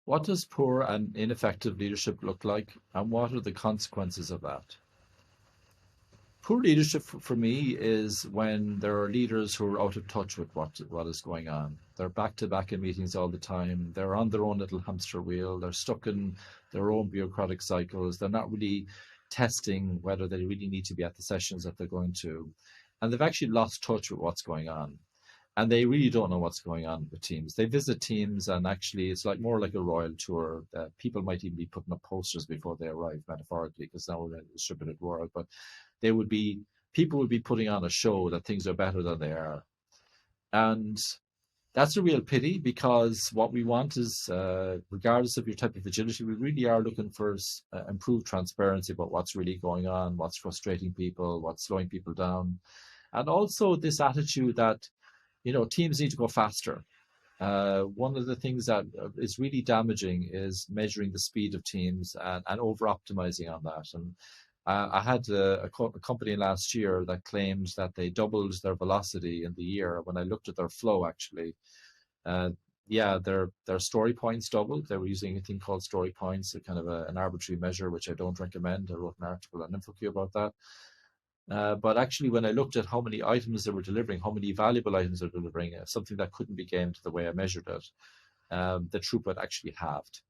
What does poor and ineffective leadership look like, and what are the consequences of that? Poor leadership for me is when there are leaders who are out of touch with what is going on. They're back to back in meetings all the time. They're on their own little hamster wheel. They're stuck in their own bureaucratic cycles. They're not really testing whether they really need to be at the sessions that they're going to. And they've actually lost touch with what's going on. And they really don't know what's going on with teams. They visit teams, and actually it's like more like a royal tour. People might even be putting up posters before they arrive, metaphorically, because now we're in a distributed world. But people would be putting on a show that things are better than they are. And that's a real pity, because what we want is, regardless of your type of agility, we really are looking for improved transparency about what's really going on, what's frustrating people, what's slowing people down. And also this attitude that, teams need to go faster. One of the things that is really damaging is measuring the speed of teams and over-optimizing on that. And I had a company last year that claimed that they doubled their velocity in the year. When I looked at their flow, actually, their story points doubled. They were using a thing called story points, a kind of an arbitrary measure, which I don't recommend. I wrote an article on InfoQ about that. But actually, when I looked at how many items they were delivering, how many valuable items they're delivering, something that couldn't be gamed the way I measured it, the throughput actually halved.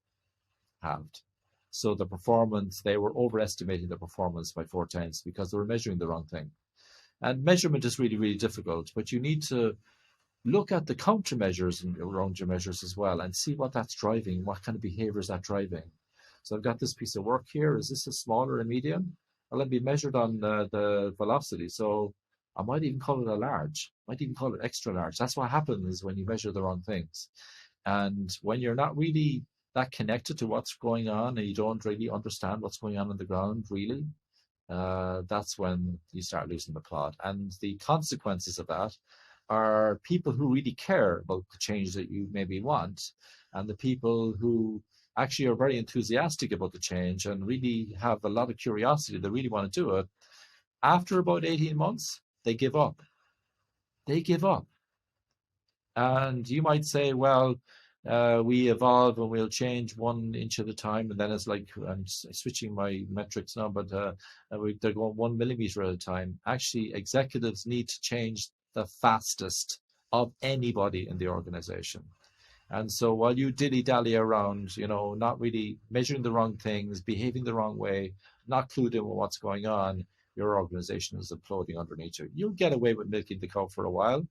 So the performance, they were overestimating the performance by 4 times because they were measuring the wrong thing. And measurement is really, really difficult, but you need to look at the countermeasures around your measures as well and see what that's driving, what kind of behavior is that driving. So I've got this piece of work here. Is this a small or a medium? Well, it'll be measured on the velocity. So I might even call it a large, might even call it extra large. That's what happens when you measure the wrong things. And when you're not really that connected to what's going on and you don't really understand what's going on the ground, really, that's when you start losing the plot. And the consequences of that are people who really care about the change that you maybe want, and the people who actually are very enthusiastic about the change and really have a lot of curiosity, they really want to do it. After about 18 months, they give up. And you might say, well, we evolve and we'll change 1 inch at a time. And then it's like, I'm switching my metrics now, but they're going 1 millimeter at a time. Actually, executives need to change the fastest of anybody in the organization. And so while you dilly-dally around, not really measuring the wrong things, behaving the wrong way, not clued in with what's going on, your organization is imploding underneath you. You'll get away with milking the cow for a while,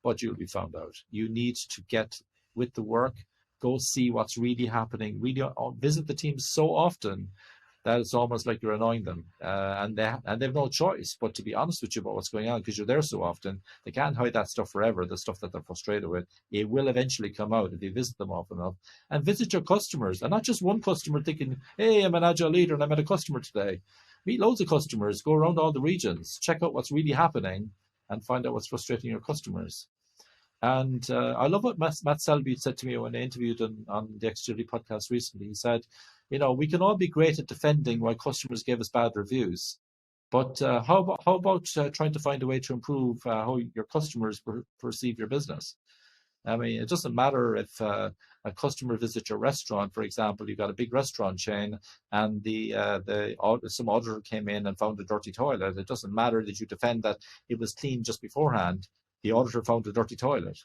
but you'll be found out. You need to get with the work, go see what's really happening, really visit the teams so often that it's almost like you're annoying them. And they have no choice but to be honest with you about what's going on, because you're there so often. They can't hide that stuff forever, the stuff that they're frustrated with. It will eventually come out if you visit them often enough. And visit your customers, and not just one customer thinking, hey, I'm an agile leader and I met a customer today. Meet loads of customers, go around all the regions, check out what's really happening and find out what's frustrating your customers. And I love what Matt Selby said to me when I interviewed him on the Agility podcast recently. He said, we can all be great at defending why customers gave us bad reviews, but how about trying to find a way to improve how your customers perceive your business? I mean, it doesn't matter if a customer visits your restaurant, for example. You've got a big restaurant chain, and some auditor came in and found a dirty toilet. It doesn't matter that you defend that it was clean just beforehand. The auditor found a dirty toilet.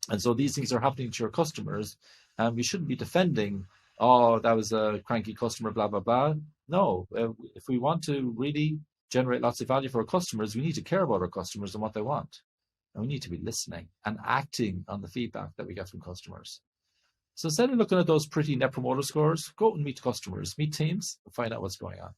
And so these things are happening to your customers, and we shouldn't be defending, oh, that was a cranky customer, blah, blah, blah. No, if we want to really generate lots of value for our customers, we need to care about our customers and what they want. And we need to be listening and acting on the feedback that we get from customers. So instead of looking at those pretty net promoter scores, go out and meet customers, meet teams, and find out what's going on.